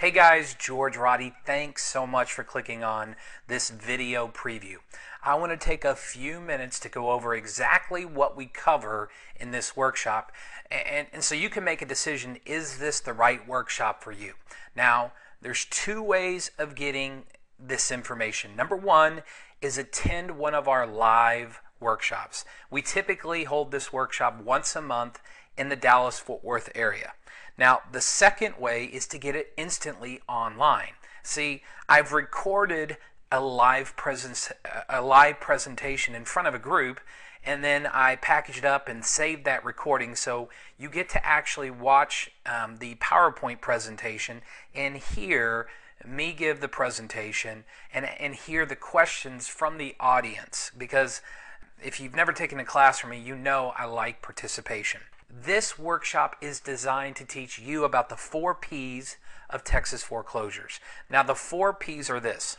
Hey guys, George Roddy, thanks so much for clicking on this video preview. I want to take a few minutes to go over exactly what we cover in this workshop and so you can make a decision, is this the right workshop for you? Now, there's two ways of getting this information. Number one is attend one of our live workshops. We typically hold this workshop once a month in the Dallas-Fort Worth area. Now, the second way is to get it instantly online. See, I've recorded a live presentation in front of a group, and then I package it up and save that recording so you get to actually watch the PowerPoint presentation and hear me give the presentation and hear the questions from the audience, because if you've never taken a class from me, you know I like participation. This workshop is designed to teach you about the 4 P's of Texas foreclosures. Now, the 4 P's are this: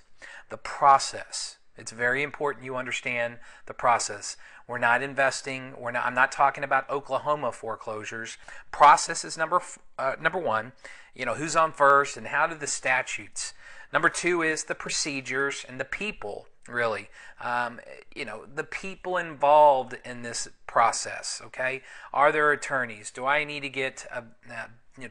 the process. It's very important you understand the process. We're not investing. I'm not talking about Oklahoma foreclosures. Process is number one. You know, who's on first and how do the statutes. Number 2 is the procedures and the people. Really, the people involved in this process. Okay, are there attorneys? Do I need to get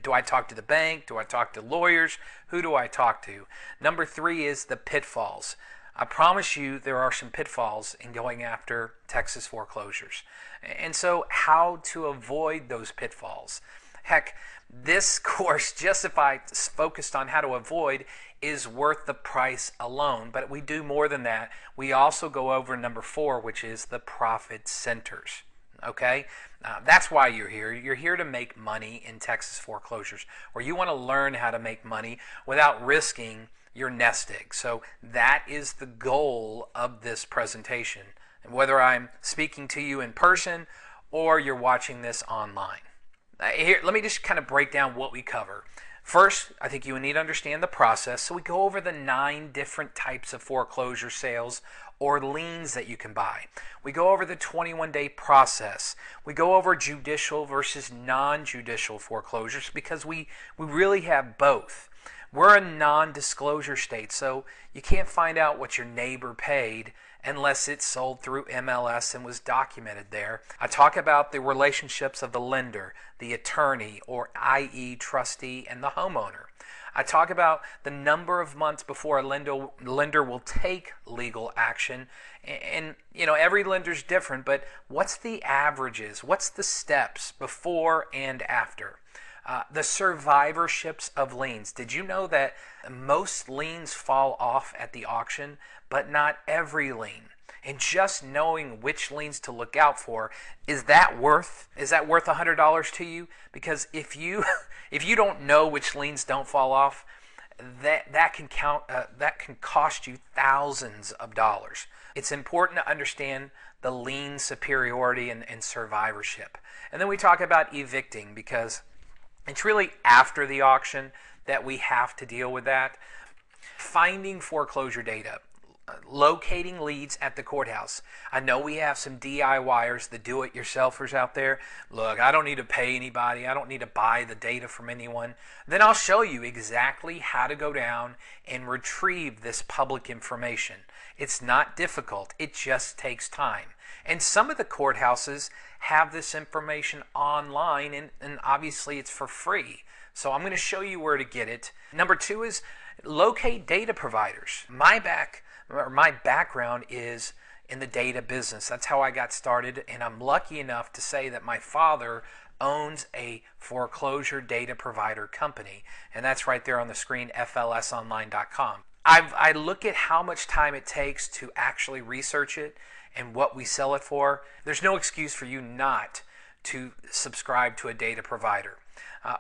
do I talk to the bank? Do I talk to lawyers? Who do I talk to? Number 3 is the pitfalls. I promise you there are some pitfalls in going after Texas foreclosures. And so how to avoid those pitfalls. Heck, this course, just if I focused on how to avoid, is worth the price alone. But we do more than that. We also go over number 4, which is the profit centers. Okay? That's why you're here. You're here to make money in Texas foreclosures, where you want to learn how to make money without risking your nest egg. So that is the goal of this presentation. And whether I'm speaking to you in person or you're watching this online. Here, let me just kind of break down what we cover. First, I think you need to understand the process. So we go over the 9 different types of foreclosure sales or liens that you can buy. We go over the 21-day process. We go over judicial versus non-judicial foreclosures, because we really have both. We're a non-disclosure state, so you can't find out what your neighbor paid unless it's sold through MLS and was documented there. I talk about the relationships of the lender, the attorney, or i.e. trustee, and the homeowner. I talk about the number of months before a lender will take legal action. And every lender's different, but what's the averages? What's the steps before and after? The survivorships of liens. Did you know that most liens fall off at the auction, but not every lien? And just knowing which liens to look out for, is that worth $100 to you? Because if you don't know which liens don't fall off, that can cost you thousands of dollars. It's important to understand the lien superiority and survivorship. And then we talk about evicting, because it's really after the auction that we have to deal with that. Finding foreclosure data, locating leads at the courthouse. I know we have some DIYers, the do-it-yourselfers out there. Look, I don't need to pay anybody. I don't need to buy the data from anyone. Then I'll show you exactly how to go down and retrieve this public information. It's not difficult. It just takes time. And some of the courthouses have this information online, and obviously it's for free. So I'm going to show you where to get it. Number 2 is locate data providers. My background is in the data business. That's how I got started, and I'm lucky enough to say that my father owns a foreclosure data provider company, and that's right there on the screen, flsonline.com. I look at how much time it takes to actually research it and what we sell it for. There's no excuse for you not to subscribe to a data provider.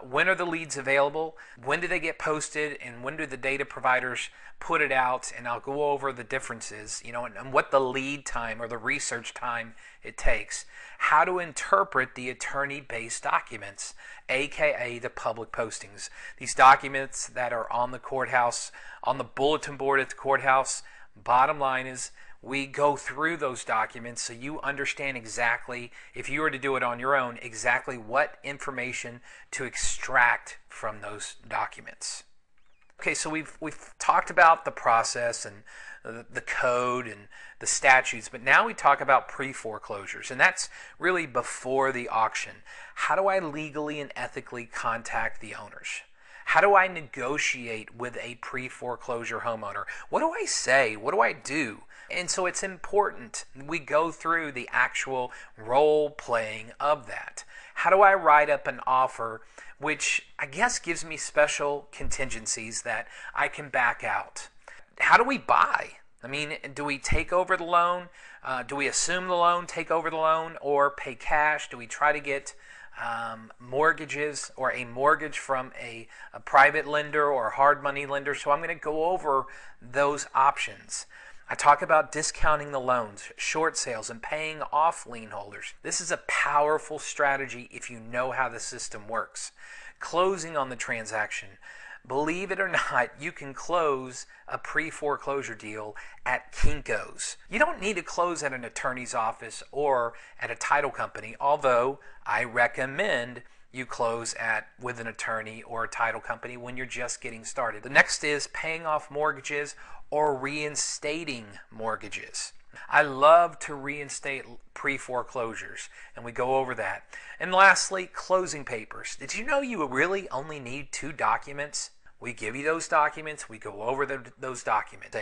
When are the leads available? When do they get posted? And when do the data providers put it out? And I'll go over the differences, and what the lead time or the research time it takes. How to interpret the attorney-based documents, aka the public postings. These documents that are on the courthouse, on the bulletin board at the courthouse. Bottom line is, we go through those documents so you understand exactly, if you were to do it on your own, exactly what information to extract from those documents. Okay, so we've talked about the process and the code and the statutes, but now we talk about pre-foreclosures, and that's really before the auction. How do I legally and ethically contact the owners? How do I negotiate with a pre-foreclosure homeowner? What do I say? What do I do? And so it's important we go through the actual role playing of that. How do I write up an offer which I guess gives me special contingencies that I can back out? How do we buy? I mean, do we take over the loan? Do we assume the loan, take over the loan, or pay cash? Do we try to get mortgages or a mortgage from a private lender or a hard money lender? So I'm going to go over those options. I talk about discounting the loans, short sales, and paying off lien holders. This is a powerful strategy if you know how the system works. Closing on the transaction. Believe it or not, you can close a pre-foreclosure deal at Kinko's. You don't need to close at an attorney's office or at a title company, although I recommend you close with an attorney or a title company when you're just getting started. The next is paying off mortgages or reinstating mortgages. I love to reinstate pre-foreclosures, and we go over that. And lastly, closing papers. Did you know you really only need 2 documents? We give you those documents, we go over those documents.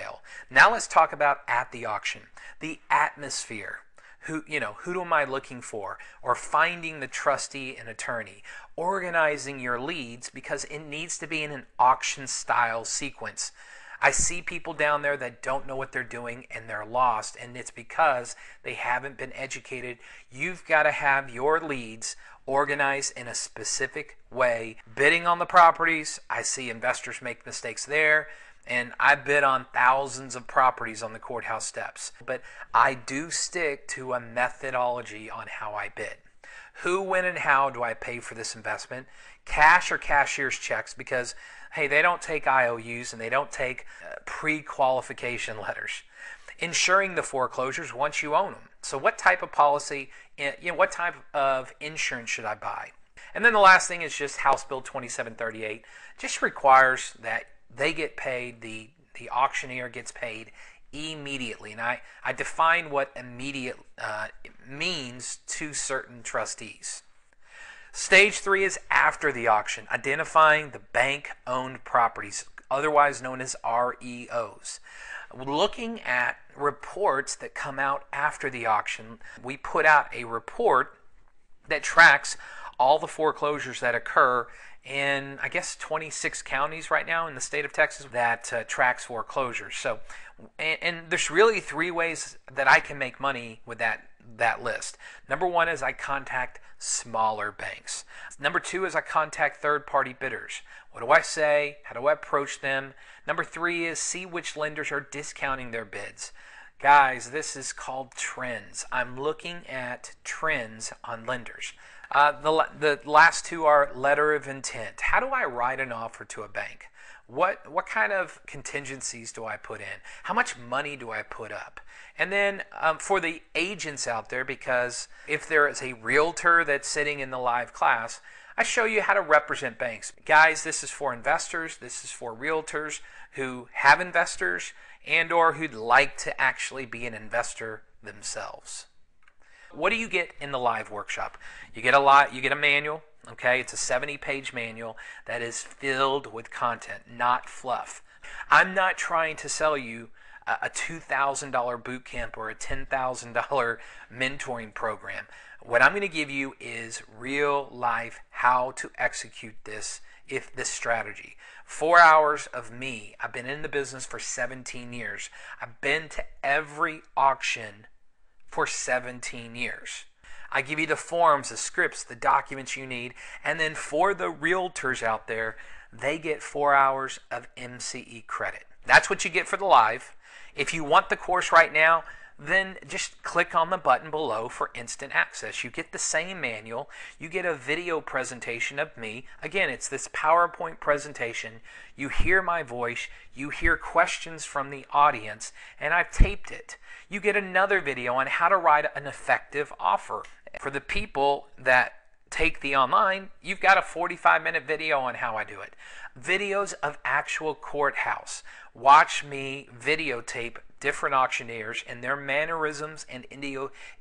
Now let's talk about at the auction. The atmosphere. Who am I looking for? Or finding the trustee and attorney. Organizing your leads, because it needs to be in an auction style sequence. I see people down there that don't know what they're doing and they're lost, and it's because they haven't been educated. You've got to have your leads organized in a specific way. Bidding on the properties, I see investors make mistakes there, and I bid on thousands of properties on the courthouse steps. But I do stick to a methodology on how I bid. Who, when, and how do I pay for this investment? Cash or cashier's checks, because hey, they don't take IOUs and they don't take pre-qualification letters. Insuring the foreclosures once you own them. So what type of policy, what type of insurance should I buy? And then the last thing is just House Bill 2738. Just requires that they get paid, the auctioneer gets paid immediately. And I define what immediate means to certain trustees. Stage 3 is after the auction, identifying the bank-owned properties, otherwise known as REOs. Looking at reports that come out after the auction, we put out a report that tracks all the foreclosures that occur in, I guess, 26 counties right now in the state of Texas that tracks foreclosures. So, and there's really 3 ways that I can make money with that list. Number 1 is I contact smaller banks. Number 2 is I contact third-party bidders. What do I say? How do I approach them? Number 3 is see which lenders are discounting their bids. Guys, this is called trends. I'm looking at trends on lenders. The last 2 are letter of intent. How do I write an offer to a bank? What kind of contingencies do I put in? How much money do I put up? And then for the agents out there, because if there is a realtor that's sitting in the live class, I show you how to represent banks. Guys, this is for investors. This is for realtors who have investors and or who'd like to actually be an investor themselves. What do you get in the live workshop? You get a manual. Okay, it's a 70-page manual that is filled with content, not fluff. I'm not trying to sell you a $2,000 boot camp or a $10,000 mentoring program. What I'm going to give you is real life how to execute this strategy. 4 hours of me. I've been in the business for 17 years. I've been to every auction for 17 years. I give you the forms, the scripts, the documents you need, and then for the realtors out there, they get 4 hours of MCE credit. That's what you get for the live. If you want the course right now, then just click on the button below for instant access. You get the same manual. You get a video presentation of me. Again, it's this PowerPoint presentation. You hear my voice. You hear questions from the audience, and I've taped it. You get another video on how to write an effective offer. For the people that take the online, you've got a 45-minute video on how I do it. Videos of actual courthouse. Watch me videotape different auctioneers and their mannerisms and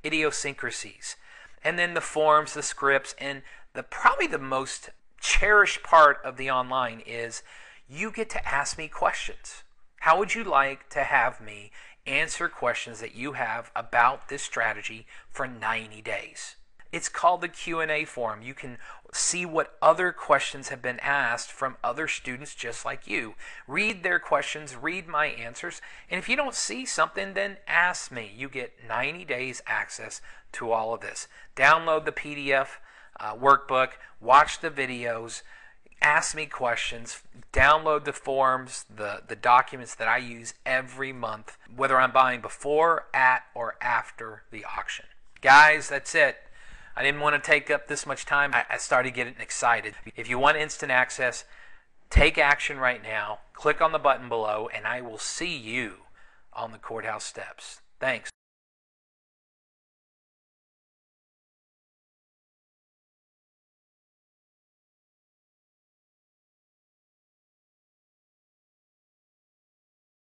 idiosyncrasies. And then the forms, the scripts, and probably the most cherished part of the online is you get to ask me questions. How would you like to have me answer questions that you have about this strategy for 90 days? It's called the Q&A forum. You can see what other questions have been asked from other students just like you. Read their questions, read my answers, and if you don't see something, then ask me. You get 90 days access to all of this. Download the PDF workbook, watch the videos, ask me questions, download the forms, the documents that I use every month, whether I'm buying before, at, or after the auction. Guys, that's it. I didn't want to take up this much time. I started getting excited. If you want instant access, take action right now. Click on the button below, and I will see you on the courthouse steps. Thanks.